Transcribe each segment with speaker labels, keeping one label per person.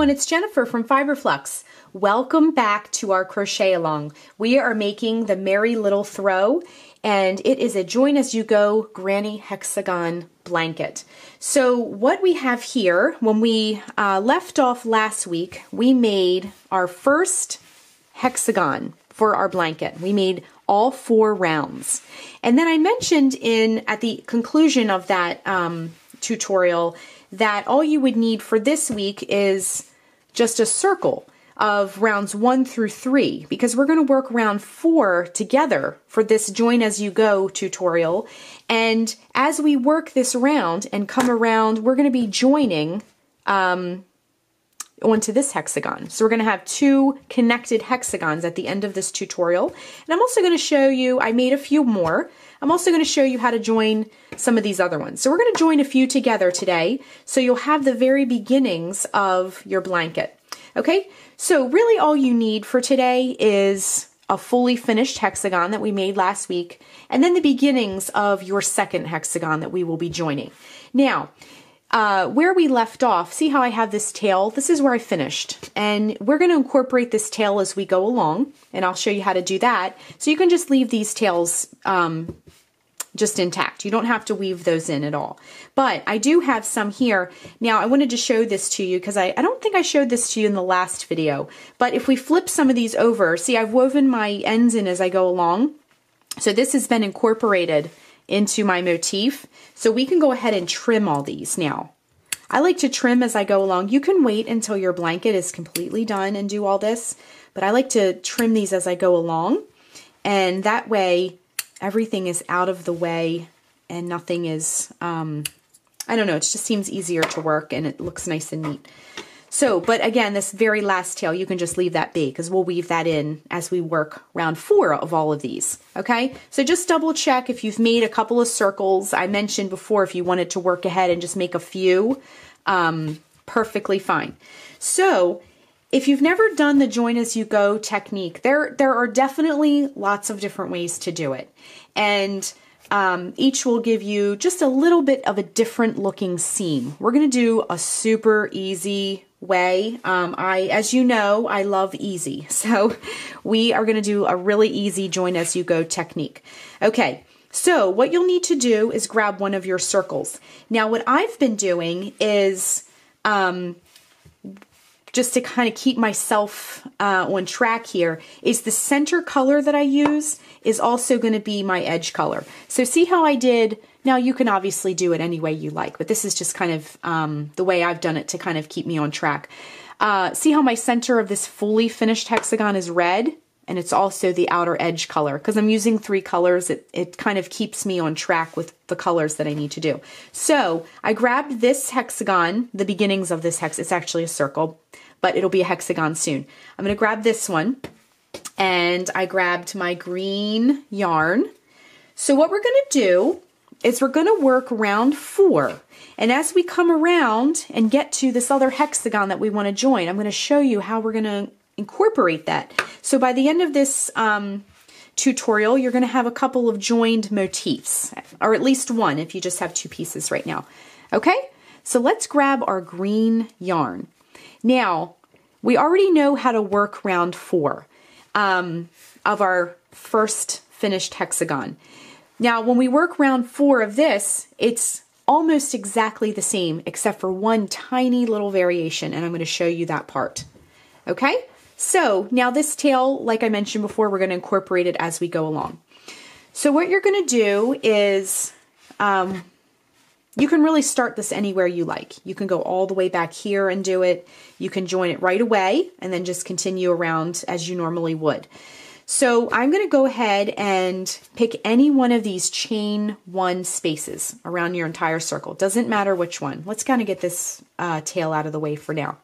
Speaker 1: everyone, it's Jennifer from Fiber Flux. Welcome back to our crochet along. We are making the Merry Little Throw, and it is a join as you go granny hexagon blanket. So what we have here, when we left off last week, we made our first hexagon for our blanket. We made all 4 rounds. And then I mentioned at the conclusion of that tutorial that all you would need for this week is just a circle of rounds 1 through 3, because we're going to work round 4 together for this join as you go tutorial. And as we work this round and come around, we're going to be joining onto this hexagon. So we're going to have 2 connected hexagons at the end of this tutorial. And I'm also going to show you, I made a few more. I'm also going to show you how to join some of these other ones. So we're going to join a few together today, so you'll have the very beginnings of your blanket. Okay, so really all you need for today is a fully finished hexagon that we made last week, and then the beginnings of your second hexagon that we will be joining. Now, where we left off, see how I have this tail? This is where I finished, and we're going to incorporate this tail as we go along, and I'll show you how to do that. So you can just leave these tails just intact. You don't have to weave those in at all. But I do have some here. Now I wanted to show this to you because I don't think I showed this to you in the last video. But if we flip some of these over, see I've woven my ends in as I go along. So this has been incorporated into my motif. So we can go ahead and trim all these now. I like to trim as I go along. You can wait until your blanket is completely done and do all this, but I like to trim these as I go along. And that way everything is out of the way and nothing is, I don't know, it just seems easier to work and it looks nice and neat. So, but again, this very last tail, you can just leave that be because we'll weave that in as we work round 4 of all of these, okay? So just double check if you've made a couple of circles. I mentioned before if you wanted to work ahead and just make a few, perfectly fine. So, if you've never done the join as you go technique, there are definitely lots of different ways to do it. And each will give you just a little bit of a different looking seam. We're going to do a super easy way. As you know, I love easy. So we are going to do a really easy join as you go technique. Okay. So what you'll need to do is grab one of your circles. Now what I've been doing is, just to kind of keep myself on track here, is the center color that I use is also going to be my edge color. So see how I did, now you can obviously do it any way you like, but this is just kind of the way I've done it to kind of keep me on track. See how my center of this fully finished hexagon is red, and it's also the outer edge color. Because I'm using 3 colors, it kind of keeps me on track with the colors that I need to do. So I grabbed this hexagon, the beginnings of this hex, it's actually a circle, but it'll be a hexagon soon. I'm going to grab this one, and I grabbed my green yarn. So what we're going to do is we're going to work round 4. And as we come around and get to this other hexagon that we want to join, I'm going to show you how we're going to incorporate that. So by the end of this tutorial, you're going to have a couple of joined motifs, or at least one if you just have 2 pieces right now. Okay, so let's grab our green yarn. Now, we already know how to work round 4 of our first finished hexagon. Now, when we work round 4 of this, it's almost exactly the same except for one tiny little variation, and I'm going to show you that part. Okay? So now this tail, like I mentioned before, we're going to incorporate it as we go along. So what you're going to do is, you can really start this anywhere you like. You can go all the way back here and do it. You can join it right away and then just continue around as you normally would. So I'm going to go ahead and pick any one of these chain 1 spaces around your entire circle. Doesn't matter which one. Let's kind of get this tail out of the way for now.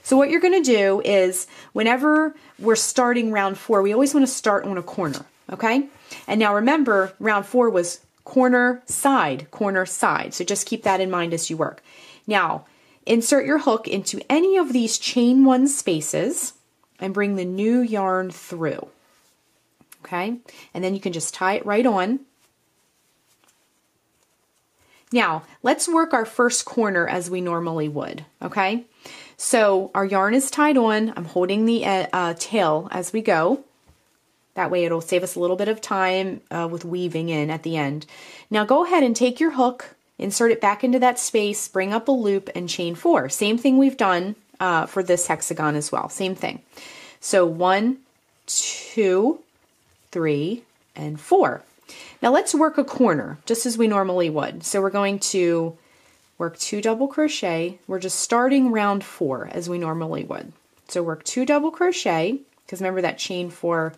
Speaker 1: So what you're going to do is whenever we're starting round 4, we always want to start on a corner, okay? And now remember, round 4 was corner, side, corner, side. So just keep that in mind as you work. Now, insert your hook into any of these chain 1 spaces and bring the new yarn through. Okay? And then you can just tie it right on. Now, let's work our first corner as we normally would. Okay? So our yarn is tied on. I'm holding the tail as we go. That way it'll save us a little bit of time with weaving in at the end. Now go ahead and take your hook, insert it back into that space, bring up a loop, and chain 4. Same thing we've done for this hexagon as well. Same thing. So 1, 2, 3, and 4. Now let's work a corner just as we normally would. So we're going to work 2 double crochet. We're just starting round 4 as we normally would. So work 2 double crochet, because remember that chain 4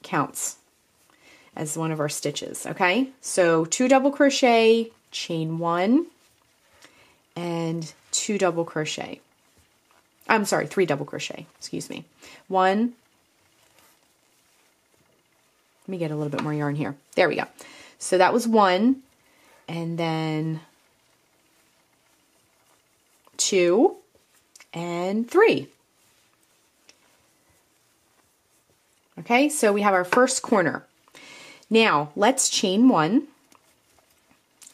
Speaker 1: counts as one of our stitches, okay? So 2 double crochet, chain 1, and 2 double crochet. I'm sorry, 3 double crochet, excuse me. 1, let me get a little bit more yarn here. There we go. So that was 1, and then 2, and 3. Okay, so we have our first corner. Now let's chain 1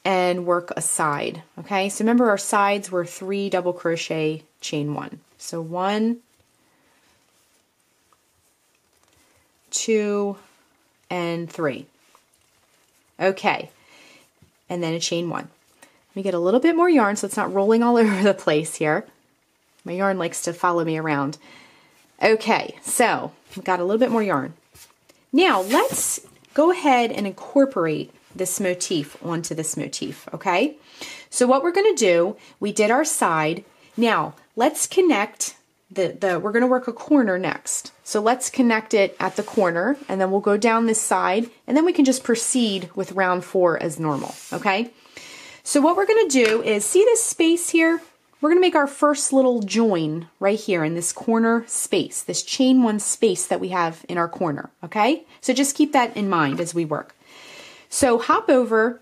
Speaker 1: and work a side. Okay, so remember our sides were 3 double crochet, chain 1. So 1, 2, and 3. Okay, and then a chain 1. Let me get a little bit more yarn so it's not rolling all over the place here. My yarn likes to follow me around. Okay, so we've got a little bit more yarn. Now let's go ahead and incorporate this motif onto this motif, okay? So what we're going to do, we did our side. Now let's connect we're going to work a corner next. So let's connect it at the corner, and then we'll go down this side, and then we can just proceed with round 4 as normal, okay? So what we're going to do is, see this space here? We're going to make our first little join right here in this corner space, this chain 1 space that we have in our corner, okay? So just keep that in mind as we work. So hop over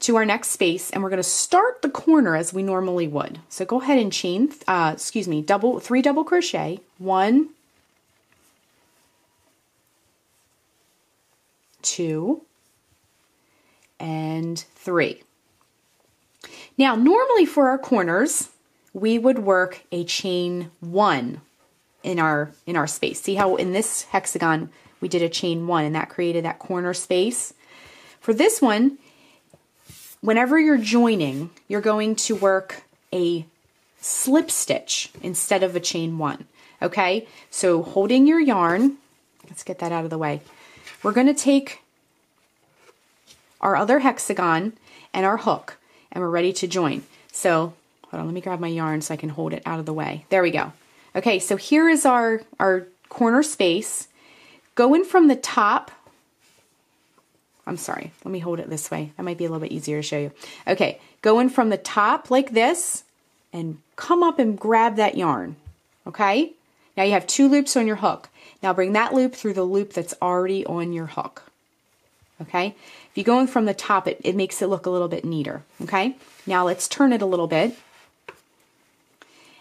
Speaker 1: to our next space, and we're going to start the corner as we normally would. So go ahead and chain, 3 double crochet, 1, 2, and 3. Now normally for our corners, we would work a chain 1 in our space. See how in this hexagon we did a chain 1 and that created that corner space? For this one, whenever you're joining, you're going to work a slip stitch instead of a chain 1, okay? So holding your yarn, let's get that out of the way. We're going to take our other hexagon and our hook, and we're ready to join. So hold on, let me grab my yarn so I can hold it out of the way. There we go. Okay, so here is our corner space. Go in from the top. I'm sorry, let me hold it this way. That might be a little bit easier to show you. Okay, go in from the top like this and come up and grab that yarn, okay? Now you have 2 loops on your hook. Now bring that loop through the loop that's already on your hook, okay? If you go in from the top, it makes it look a little bit neater, okay? Now let's turn it a little bit.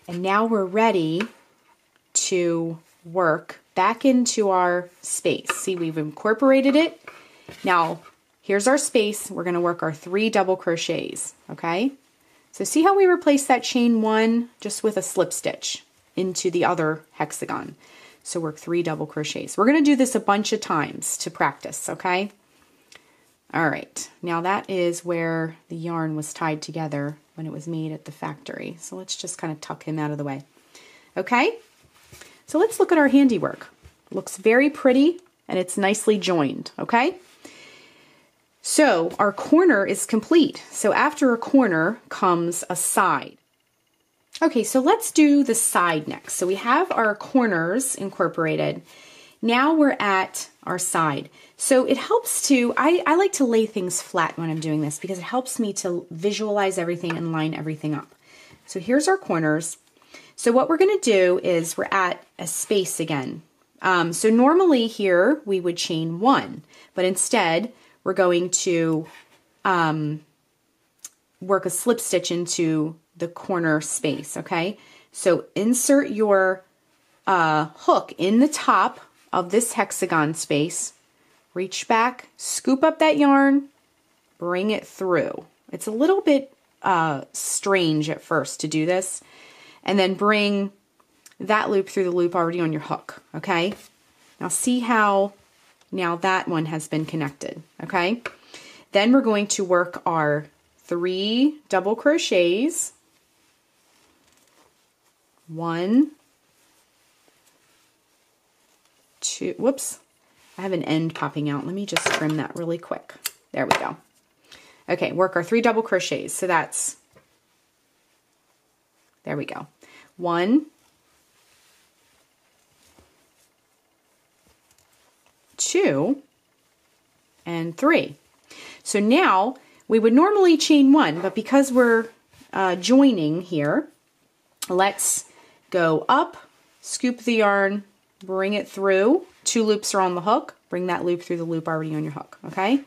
Speaker 1: And now we're ready to work back into our space. See, we've incorporated it. Now, here's our space. We're going to work our 3 double crochets, okay? So see how we replace that chain 1 just with a slip stitch into the other hexagon. So work 3 double crochets. We're going to do this a bunch of times to practice, okay? All right, now that is where the yarn was tied together when it was made at the factory. So let's just kind of tuck him out of the way. Okay, so let's look at our handiwork. It looks very pretty and it's nicely joined, okay? So our corner is complete. So after a corner comes a side. Okay, so let's do the side next. So we have our corners incorporated. Now we're at our side. So it helps to, I like to lay things flat when I'm doing this because it helps me to visualize everything and line everything up. So here's our corners. So what we're going to do is we're at a space again. So normally here we would chain 1, but instead we're going to work a slip stitch into the corner space, okay? So insert your hook in the top of this hexagon space, reach back, scoop up that yarn, bring it through. It's a little bit strange at first to do this, and then bring that loop through the loop already on your hook, okay? Now see how now that one has been connected, okay? Then we're going to work our 3 double crochets. 1, 2, whoops, I have an end popping out. Let me just trim that really quick. There we go. Okay, work our 3 double crochets. So that's, there we go. 1, 2, and 3. So now we would normally chain 1, but because we're joining here, let's go up, scoop the yarn, bring it through. 2 loops are on the hook. Bring that loop through the loop already on your hook, okay?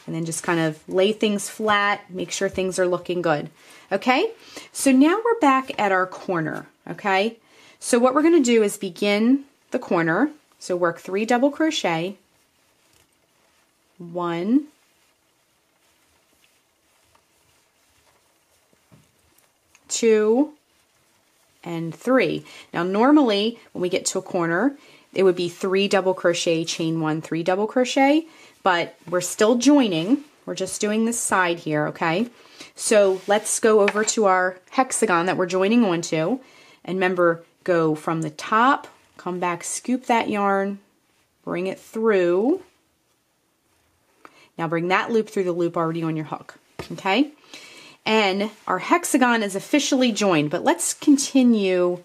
Speaker 1: And then just kind of lay things flat, make sure things are looking good, okay? So now we're back at our corner, okay? So what we're going to do is begin the corner. So work 3 double crochet, 1, 2, and 3. Now normally when we get to a corner, it would be 3 double crochet, chain 1, 3 double crochet, but we're still joining. We're just doing this side here, okay? So let's go over to our hexagon that we're joining onto, and remember, go from the top, come back, scoop that yarn, bring it through. Now bring that loop through the loop already on your hook, okay? And our hexagon is officially joined, but let's continue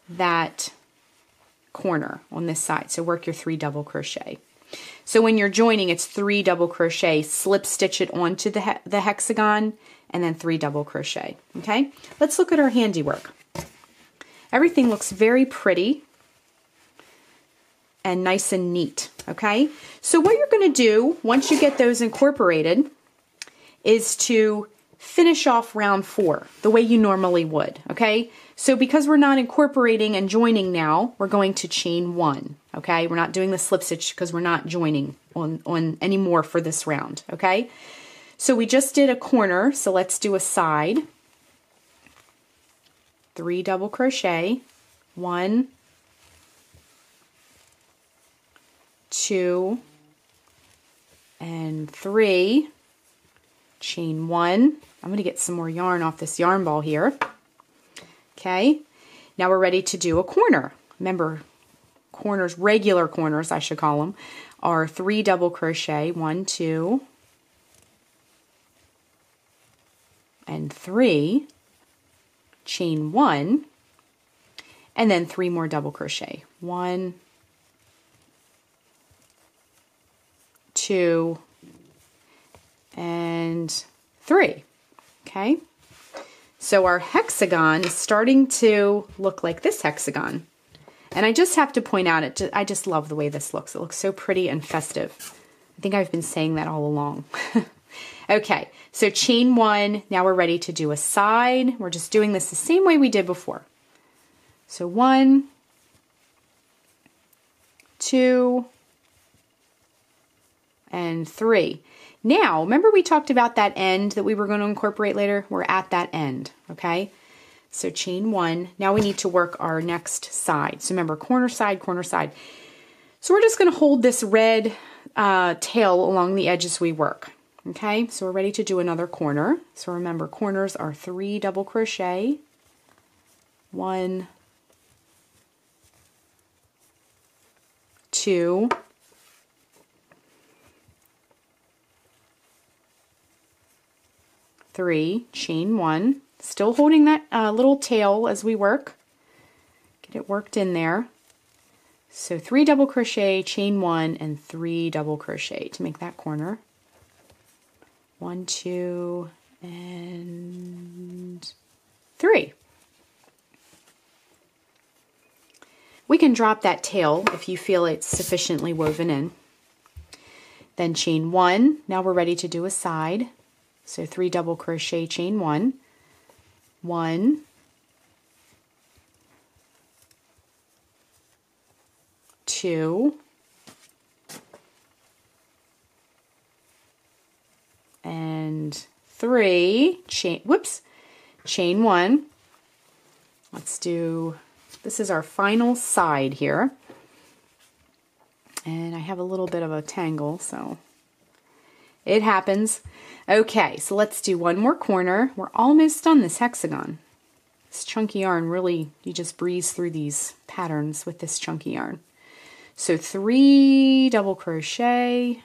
Speaker 1: that corner on this side. So work your 3 double crochet. So when you're joining, it's 3 double crochet, slip stitch it onto the hexagon, and then 3 double crochet, okay? Let's look at our handiwork. Everything looks very pretty and nice and neat, okay? So what you're gonna do, once you get those incorporated, is to finish off round 4 the way you normally would, okay? So because we're not incorporating and joining now, we're going to chain 1, okay? We're not doing the slip stitch because we're not joining on anymore for this round, okay? So we just did a corner, so let's do a side. 3 double crochet, 1, 2, and 3. Chain 1. I'm going to get some more yarn off this yarn ball here. Okay, now we're ready to do a corner. Remember, corners, regular corners I should call them, are 3 double crochet, 1, 2, and 3, chain 1, and then 3 more double crochet. 1, 2, and 3. Okay, so our hexagon is starting to look like this hexagon. And I just have to point out, I just love the way this looks. It looks so pretty and festive. I think I've been saying that all along. Okay, so chain 1, now we're ready to do a side. We're just doing this the same way we did before. So 1, 2, and 3. Now, remember we talked about that end that we were going to incorporate later? We're at that end, okay? So chain 1. Now we need to work our next side. So remember, corner side, corner side. So we're just going to hold this red tail along the edge as we work, okay? So we're ready to do another corner. So remember, corners are 3 double crochet, 1, 2, 3, chain 1, still holding that little tail as we work. Get it worked in there. So 3 double crochet, chain 1, and 3 double crochet to make that corner. 1, 2, and 3. We can drop that tail if you feel it's sufficiently woven in. Then chain 1. Now we're ready to do a side. So 3 double crochet, chain 1, 1, 2, and 3, chain 1. Let's do This is our final side here. And I have a little bit of a tangle, so it happens. Okay, so let's do one more corner. We're almost done this hexagon. This chunky yarn, really, you just breeze through these patterns with this chunky yarn. So 3 double crochet,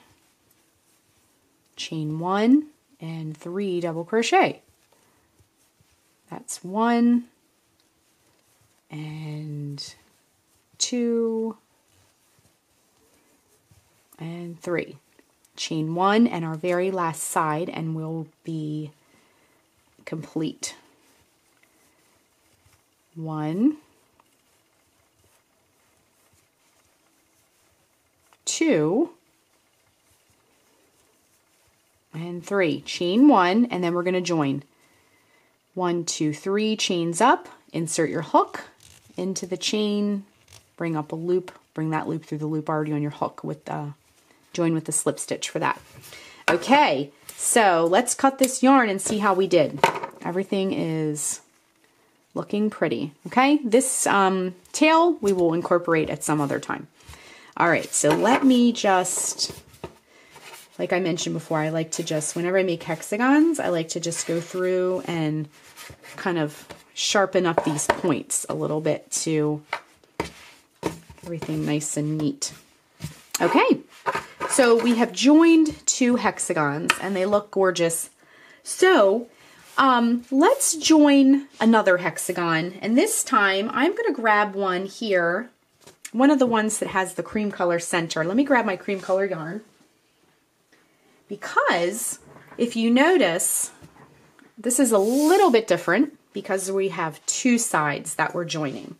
Speaker 1: chain 1, and 3 double crochet. That's 1 and 2 and 3. Chain 1 and our very last side, and we'll be complete. 1, 2, and 3. Chain 1, and then we're going to join. 1, 2, 3 chains up, insert your hook into the chain, bring up a loop, bring that loop through the loop already on your hook with the join with the slip stitch for that. Okay, so let's cut this yarn and see how we did. Everything is looking pretty. Okay, this tail we will incorporate at some other time. All right, so let me just, like I mentioned before, I like to just, whenever I make hexagons, I like to just go through and kind of sharpen up these points a little bit to everything nice and neat. Okay, so we have joined 2 hexagons and they look gorgeous. So let's join another hexagon, and this time I'm going to grab one here, one of the ones that has the cream color center. Let me grab my cream color yarn, because if you notice, this is a little bit different because we have 2 sides that we're joining,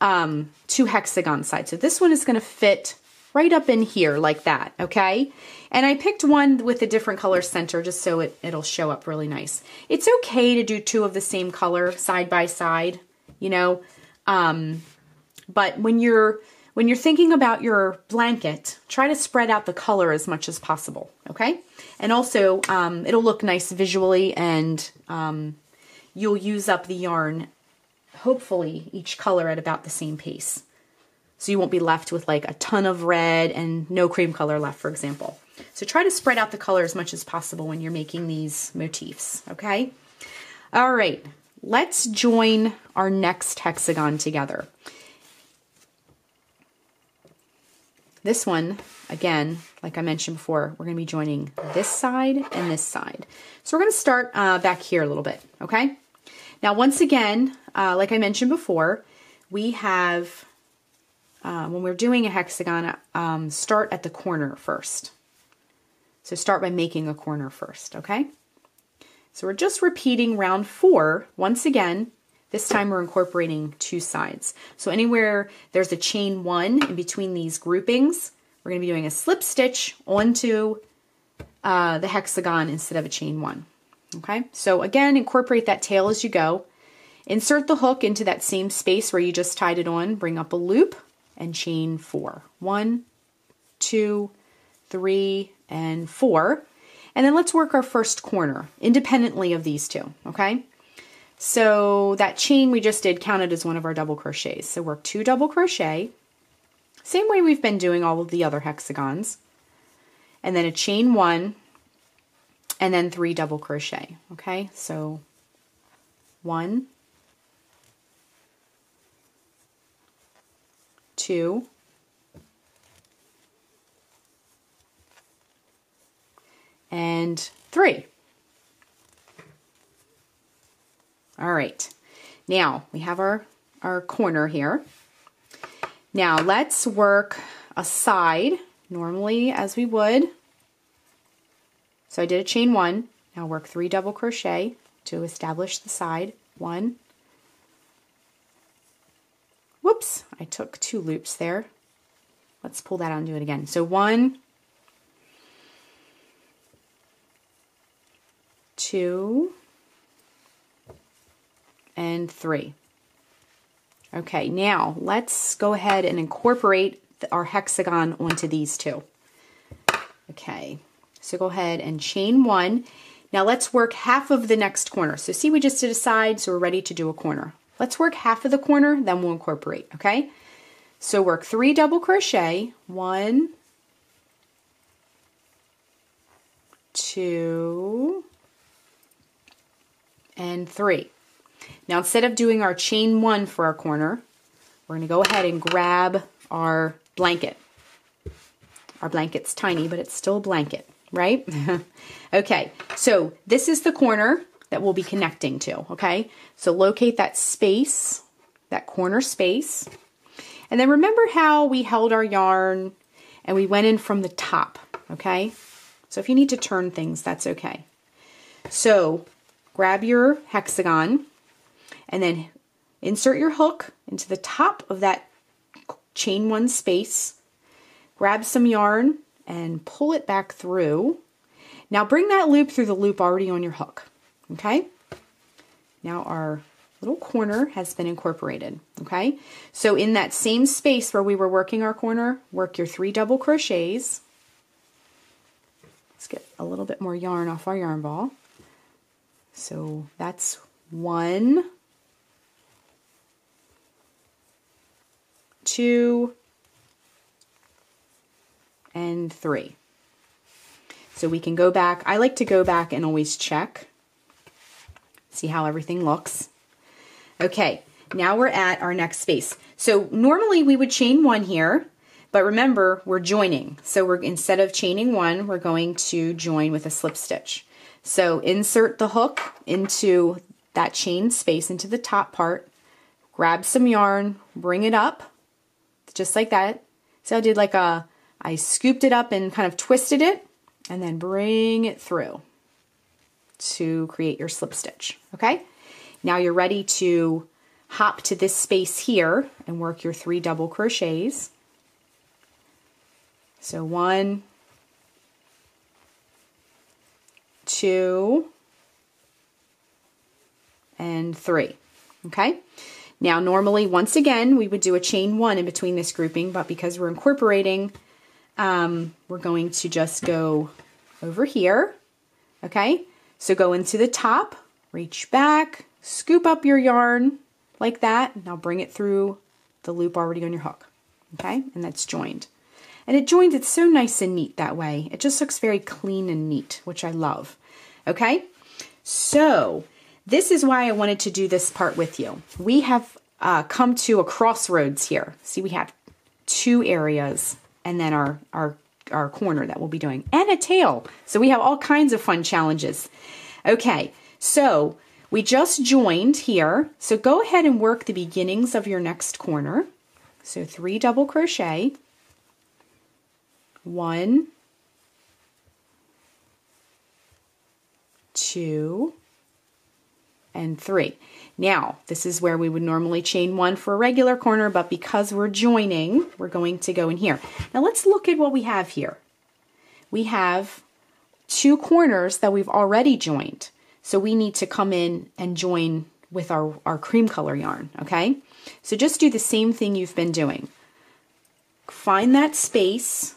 Speaker 1: 2 hexagon sides. So this one is going to fit right up in here like that, okay? And I picked one with a different color center just so it'll show up really nice. It's okay to do 2 of the same color side by side, you know, but when you're thinking about your blanket, try to spread out the color as much as possible, okay? And also, it'll look nice visually, and you'll use up the yarn, hopefully, each color at about the same pace. So you won't be left with like a ton of red and no cream color left, for example. So try to spread out the color as much as possible when you're making these motifs, okay? All right, let's join our next hexagon together. This one, again, like I mentioned before, we're going to be joining this side and this side. So we're going to start back here a little bit, okay? Now, once again, like I mentioned before, we have, when we're doing a hexagon, start at the corner first. So start by making a corner first, okay? So we're just repeating round 4 once again. This time we're incorporating 2 sides. So anywhere there's a chain 1 in between these groupings, we're going to be doing a slip stitch onto the hexagon instead of a chain 1. Okay, so again, incorporate that tail as you go. Insert the hook into that same space where you just tied it on, bring up a loop, and chain 4. 1, 2, 3, and 4. And then let's work our first corner independently of these 2, okay? So that chain we just did counted as one of our double crochets. So work 2 double crochet, same way we've been doing all of the other hexagons, and then a chain 1, and then 3 double crochet, okay? So 1, 2, and 3. All right, now we have our corner here. Now let's work a side normally as we would. So I did a chain 1, now work 3 double crochet to establish the side. 1, whoops, I took 2 loops there. Let's pull that out and do it again. So 1, 2, and 3. Okay, now let's go ahead and incorporate our hexagon onto these 2. Okay, so go ahead and chain 1. Now let's work half of the next corner. So see, we just did a side, so we're ready to do a corner. Let's work half of the corner, then we'll incorporate, okay? So work 3 double crochet, 1, 2, and 3. Now instead of doing our chain 1 for our corner, we're going to go ahead and grab our blanket. Our blanket's tiny, but it's still a blanket, right? Okay, so this is the corner that we'll be connecting to, okay? So locate that space, that corner space. And then remember how we held our yarn and we went in from the top, okay? So if you need to turn things, that's okay. So grab your hexagon and then insert your hook into the top of that chain 1 space. Grab some yarn and pull it back through. Now bring that loop through the loop already on your hook, okay? Now our little corner has been incorporated, okay? So in that same space where we were working our corner, work your 3 double crochets. Let's get a little bit more yarn off our yarn ball. So that's 1, 2, and 3. So we can go back. I like to go back and always check, see how everything looks. Okay, now we're at our next space. So normally we would chain 1 here, but remember we're joining. So we're, instead of chaining 1, we're going to join with a slip stitch. So insert the hook into that chain space, into the top part, grab some yarn, bring it up, just like that. So I did like a, I scooped it up and kind of twisted it, and then bring it through to create your slip stitch, okay? Now you're ready to hop to this space here and work your 3 double crochets. So 1, 2, and 3, okay? Now normally, once again, we would do a chain 1 in between this grouping, but because we're incorporating, we're going to just go over here, okay? So go into the top, reach back, scoop up your yarn like that. Now bring it through the loop already on your hook, okay? And that's joined. And it joins, it's so nice and neat that way. It just looks very clean and neat, which I love, okay? So this is why I wanted to do this part with you. We have come to a crossroads here. See, we have 2 areas and then our corner that we'll be doing, and a tail. So we have all kinds of fun challenges. Okay, so we just joined here. So go ahead and work the beginnings of your next corner. So 3 double crochet, 1, 2, and 3. Now, this is where we would normally chain 1 for a regular corner, but because we're joining, we're going to go in here. Now let's look at what we have here. We have 2 corners that we've already joined. So we need to come in and join with our cream color yarn, okay? So just do the same thing you've been doing. Find that space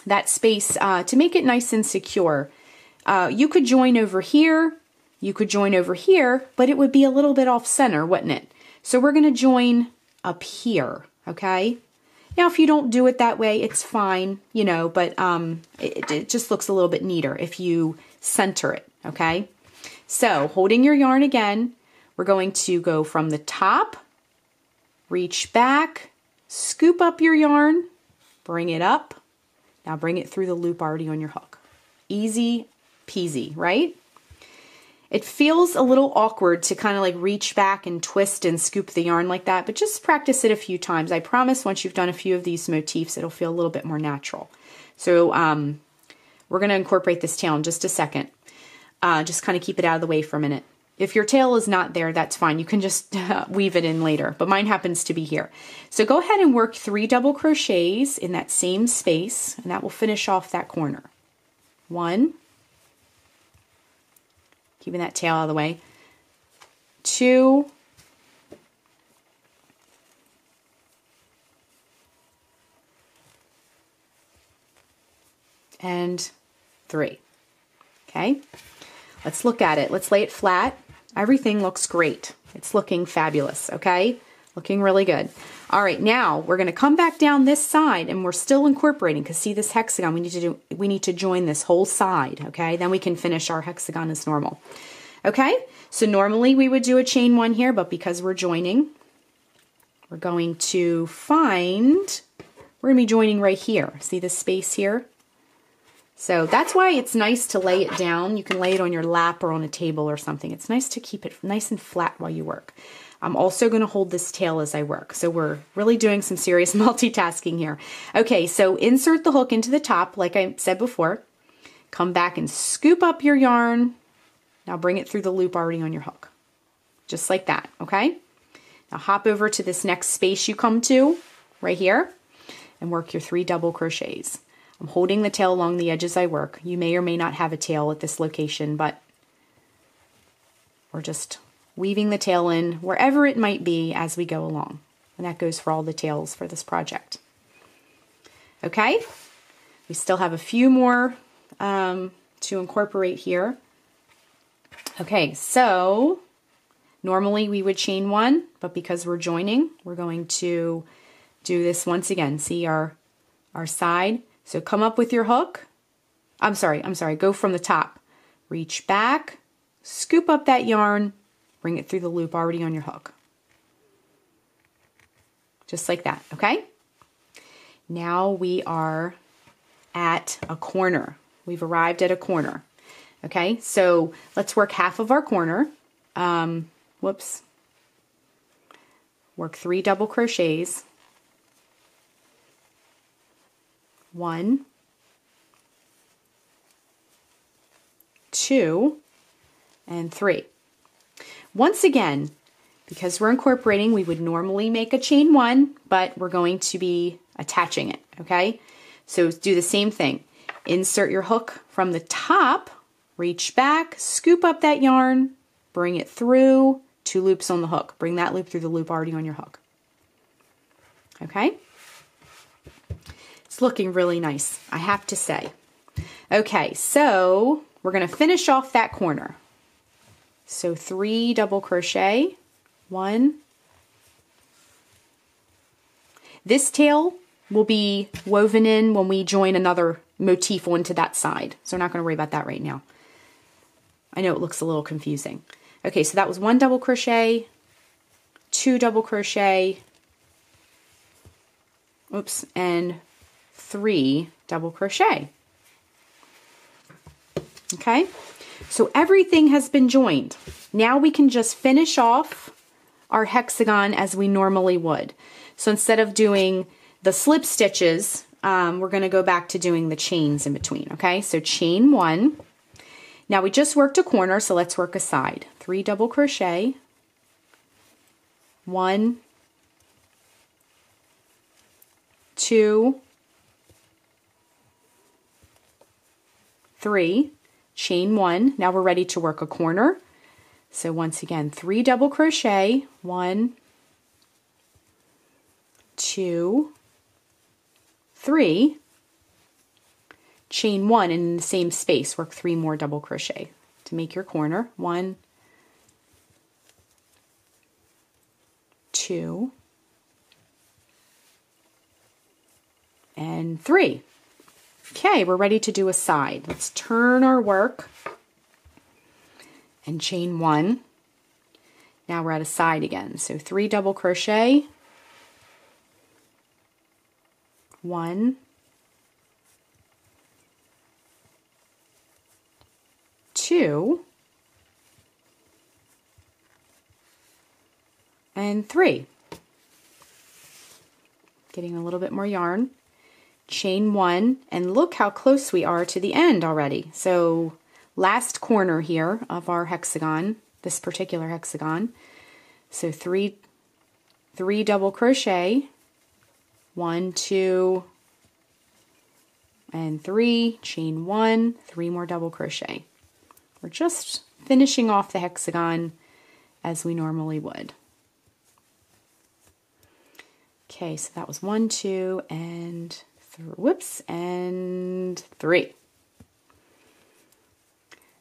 Speaker 1: to make it nice and secure. You could join over here, you could join over here, but it would be a little bit off center, wouldn't it? So we're going to join up here, okay? Now, if you don't do it that way, it's fine, you know, but it just looks a little bit neater if you center it, okay? So holding your yarn again, we're going to go from the top, reach back, scoop up your yarn, bring it up. Now bring it through the loop already on your hook. Easy peasy, right? It feels a little awkward to kind of like reach back and twist and scoop the yarn like that, but just practice it a few times. I promise once you've done a few of these motifs, it'll feel a little bit more natural. So we're going to incorporate this tail in just a second. Just kind of keep it out of the way for a minute. If your tail is not there, that's fine. You can just weave it in later, but mine happens to be here. So go ahead and work 3 double crochets in that same space, and that will finish off that corner. 1, keeping that tail out of the way, 2, and 3. Okay, let's look at it. Let's lay it flat Everything looks great. It's looking fabulous, okay? Looking really good. All right, now we're going to come back down this side, and we're still incorporating, because see this hexagon, we need to join this whole side, okay? Then we can finish our hexagon as normal. Okay? So normally we would do a chain 1 here, but because we're joining, we're going to be joining right here. See this space here? So that's why it's nice to lay it down. You can lay it on your lap or on a table or something. It's nice to keep it nice and flat while you work. I'm also going to hold this tail as I work. So we're really doing some serious multitasking here. Okay, so insert the hook into the top, like I said before. Come back and scoop up your yarn. Now bring it through the loop already on your hook. Just like that, okay? Now hop over to this next space you come to, right here, and work your 3 double crochets. I'm holding the tail along the edge as I work. You may or may not have a tail at this location, but we're just weaving the tail in wherever it might be as we go along. And that goes for all the tails for this project. Okay, we still have a few more to incorporate here. Okay, so normally we would chain 1, but because we're joining, we're going to do this once again. See our side. So come up with your hook. I'm sorry, go from the top. Reach back, scoop up that yarn, bring it through the loop already on your hook. Just like that, okay? Now we are at a corner. We've arrived at a corner. Okay, so let's work half of our corner. Work 3 double crochets. 1, 2, and 3. Once again, because we're incorporating, we would normally make a chain 1, but we're going to be attaching it, okay? So do the same thing. Insert your hook from the top, reach back, scoop up that yarn, bring it through, 2 loops on the hook. Bring that loop through the loop already on your hook. Okay? It's looking really nice, I have to say. Okay, so we're going to finish off that corner. So 3 double crochet, 1. This tail will be woven in when we join another motif onto that side. So we're not going to worry about that right now. I know it looks a little confusing. Okay, so that was 1 double crochet, 2 double crochet, and 3 double crochet. Okay, so everything has been joined. Now we can just finish off our hexagon as we normally would. So instead of doing the slip stitches, we're going to go back to doing the chains in between. Okay, so chain 1. Now we just worked a corner, so let's work a side. 3 double crochet, 1, 2, 3, chain 1. Now we're ready to work a corner. So once again, 3 double crochet, 1, 2, 3, chain 1, and in the same space work 3 more double crochet to make your corner. 1, 2, and 3. Okay, we're ready to do a side. Let's turn our work and chain 1. Now we're at a side again. So 3 double crochet, 1, 2, and 3. Getting a little bit more yarn. Chain 1, and look how close we are to the end already. So last corner here of our hexagon, this particular hexagon. So 3 double crochet, 1, 2, and 3, chain 1, 3 more double crochet. We're just finishing off the hexagon as we normally would. Okay, so that was 1, 2, and and 3.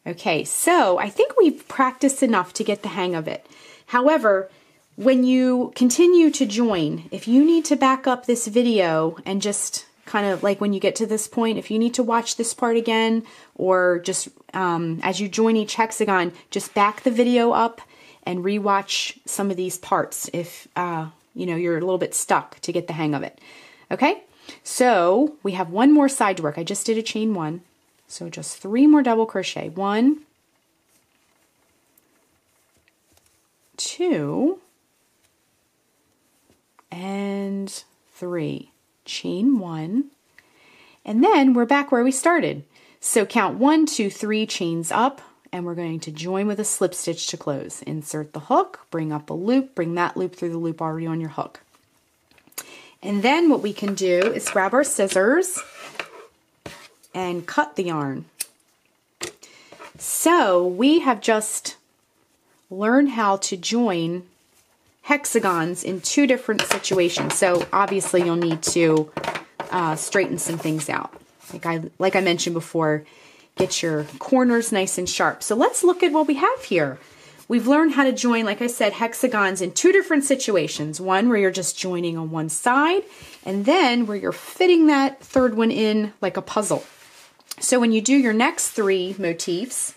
Speaker 1: Okay, so I think we've practiced enough to get the hang of it. However, when you continue to join, if you need to back up this video and just kind of like when you get to this point, if you need to watch this part again, or just as you join each hexagon, just back the video up and rewatch some of these parts if you know, you're a little bit stuck to get the hang of it. Okay, so we have one more side to work. I just did a chain one, so just 3 more double crochet. 1, 2, and 3. Chain 1, and then we're back where we started. So count 1, 2, 3 chains up, and we're going to join with a slip stitch to close. Insert the hook, bring up a loop, bring that loop through the loop already on your hook. And then what we can do is grab our scissors and cut the yarn. So we have just learned how to join hexagons in 2 different situations. So obviously you'll need to straighten some things out. Like I mentioned before, get your corners nice and sharp. So let's look at what we have here. We've learned how to join, like I said, hexagons in 2 different situations. One where you're just joining on one side, and then where you're fitting that third one in like a puzzle. So when you do your next 3 motifs,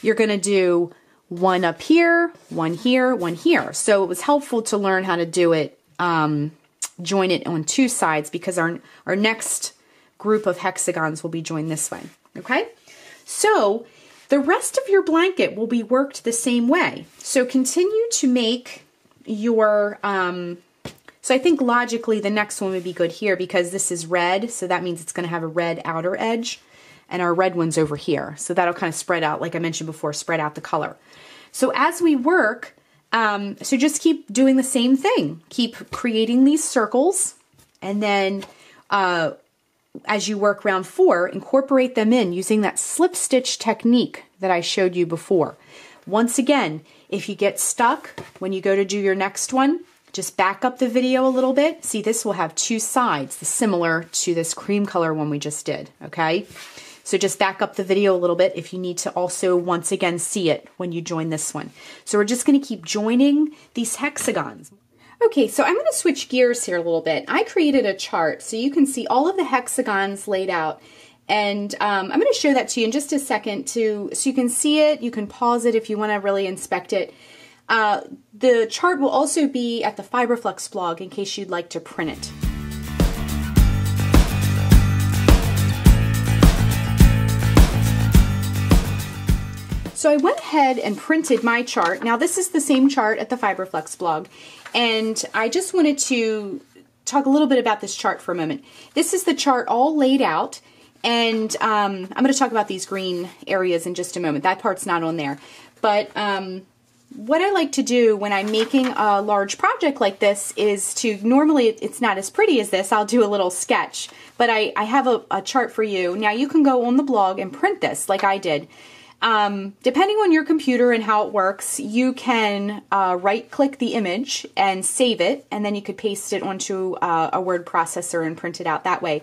Speaker 1: you're going to do 1 up here, 1 here, 1 here. So it was helpful to learn how to do it, join it on 2 sides, because our next group of hexagons will be joined this way. Okay, so the rest of your blanket will be worked the same way. So continue to make your, so I think logically the next one would be good here because this is red, so that means it's going to have a red outer edge, and our red one's over here. So that'll kind of spread out, like I mentioned before, spread out the color. So as we work, so just keep doing the same thing. Keep creating these circles, and then as you work round 4, incorporate them in using that slip stitch technique that I showed you before. Once again, if you get stuck when you go to do your next one, just back up the video a little bit. See, this will have 2 sides, similar to this cream color one we just did, okay? So just back up the video a little bit if you need to also once again see it when you join this one. So we're just going to keep joining these hexagons. Okay, so I'm going to switch gears here a little bit. I created a chart so you can see all of the hexagons laid out, and I'm going to show that to you in just a second so you can see it. You can pause it if you want to really inspect it. The chart will also be at the Fiber Flux blog in case you'd like to print it. So I went ahead and printed my chart. Now this is the same chart at the Fiber Flux blog, and I just wanted to talk a little bit about this chart for a moment. This is the chart all laid out, and I'm going to talk about these green areas in just a moment. That part's not on there. But what I like to do when I'm making a large project like this is to, normally it's not as pretty as this, I'll do a little sketch, but I have a chart for you. Now you can go on the blog and print this like I did. Depending on your computer and how it works, you can right-click the image and save it, and then you could paste it onto a word processor and print it out that way.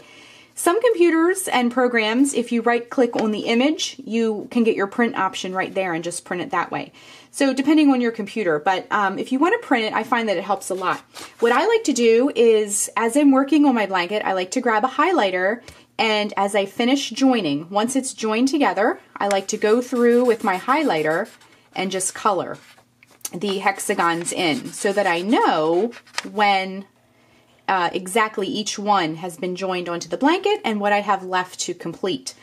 Speaker 1: Some computers and programs, if you right-click on the image, you can get your print option right there and just print it that way. So depending on your computer, but if you want to print it, I find that it helps a lot. What I like to do is, as I'm working on my blanket, I like to grab a highlighter, and as I finish joining, once it's joined together, I like to go through with my highlighter and just color the hexagons in so that I know when exactly each one has been joined onto the blanket and what I have left to complete.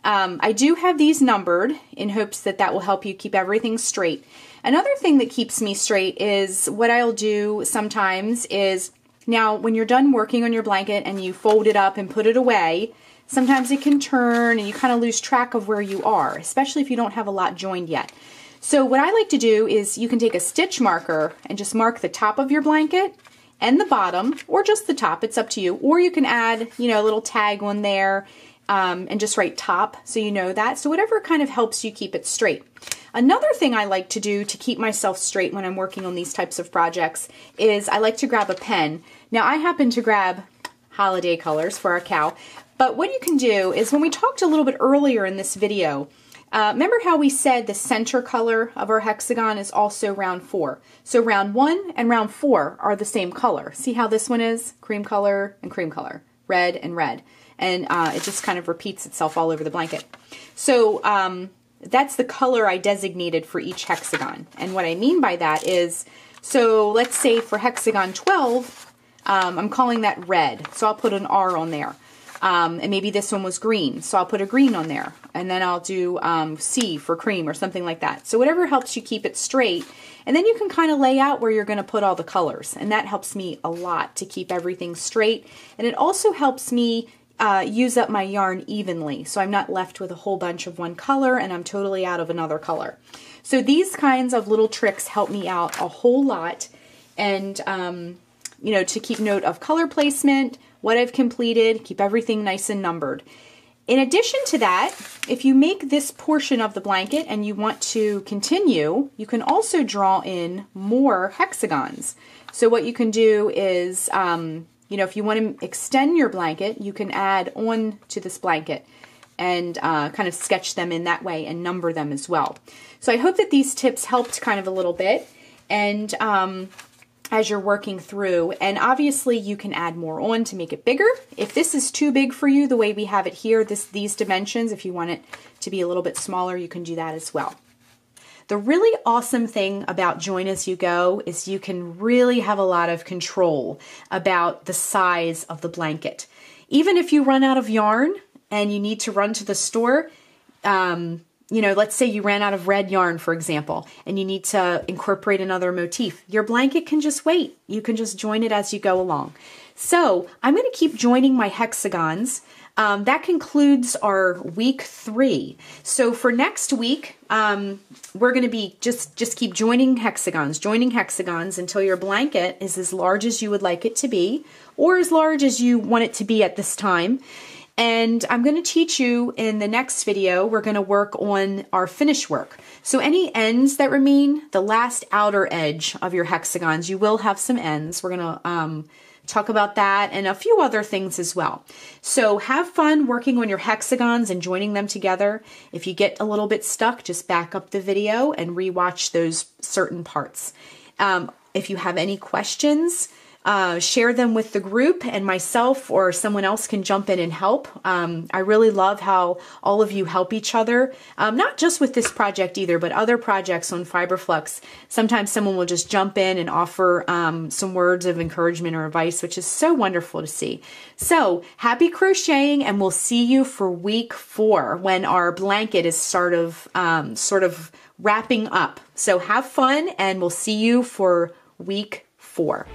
Speaker 1: I do have these numbered in hopes that that will help you keep everything straight. Another thing that keeps me straight is what I'll do sometimes is, now when you're done working on your blanket and you fold it up and put it away, sometimes it can turn and you kind of lose track of where you are, especially if you don't have a lot joined yet. So what I like to do is you can take a stitch marker and just mark the top of your blanket and the bottom, or just the top, it's up to you. Or you can add, you know, a little tag on there and just write top so you know that. So whatever kind of helps you keep it straight. Another thing I like to do to keep myself straight when I'm working on these types of projects is I like to grab a pen. Now I happen to grab holiday colors for our cow, but what you can do is, when we talked a little bit earlier in this video, Remember how we said the center color of our hexagon is also round 4. So round 1 and round 4 are the same color. See how this one is? Cream color and cream color, red and red. And it just kind of repeats itself all over the blanket. So that's the color I designated for each hexagon. And what I mean by that is, so let's say for hexagon 12, I'm calling that red. So I'll put an R on there. And maybe this one was green, so I'll put a green on there. And then I'll do C for cream or something like that. So whatever helps you keep it straight. And then you can kind of lay out where you're going to put all the colors. And that helps me a lot to keep everything straight. And it also helps me use up my yarn evenly. So I'm not left with a whole bunch of one color and I'm totally out of another color. So these kinds of little tricks help me out a whole lot. And, you know, to keep note of color placement, what I've completed, keep everything nice and numbered. In addition to that, if you make this portion of the blanket and you want to continue, you can also draw in more hexagons. So what you can do is, you know, if you want to extend your blanket, you can add on to this blanket and kind of sketch them in that way and number them as well. So I hope that these tips helped kind of a little bit. And as you're working through, and obviously you can add more on to make it bigger. If this is too big for you, the way we have it here, these dimensions, if you want it to be a little bit smaller, you can do that as well. The really awesome thing about Join As You Go is you can really have a lot of control about the size of the blanket. Even if you run out of yarn and you need to run to the store, you know, let's say you ran out of red yarn, for example, and you need to incorporate another motif. Your blanket can just wait. You can just join it as you go along. So I'm going to keep joining my hexagons. That concludes our week 3. So for next week, we're going to be just keep joining hexagons until your blanket is as large as you would like it to be, or as large as you want it to be at this time. And I'm going to teach you in the next video, we're going to work on our finish work. So any ends that remain, the last outer edge of your hexagons, you will have some ends. We're going to talk about that and a few other things as well. So have fun working on your hexagons and joining them together. If you get a little bit stuck, just back up the video and rewatch those certain parts. If you have any questions, share them with the group, and myself or someone else can jump in and help. I really love how all of you help each other, not just with this project either, but other projects on Fiber Flux. Sometimes someone will just jump in and offer some words of encouragement or advice, which is so wonderful to see. So happy crocheting, and we'll see you for week 4 when our blanket is sort of wrapping up. So have fun, and we'll see you for week 4.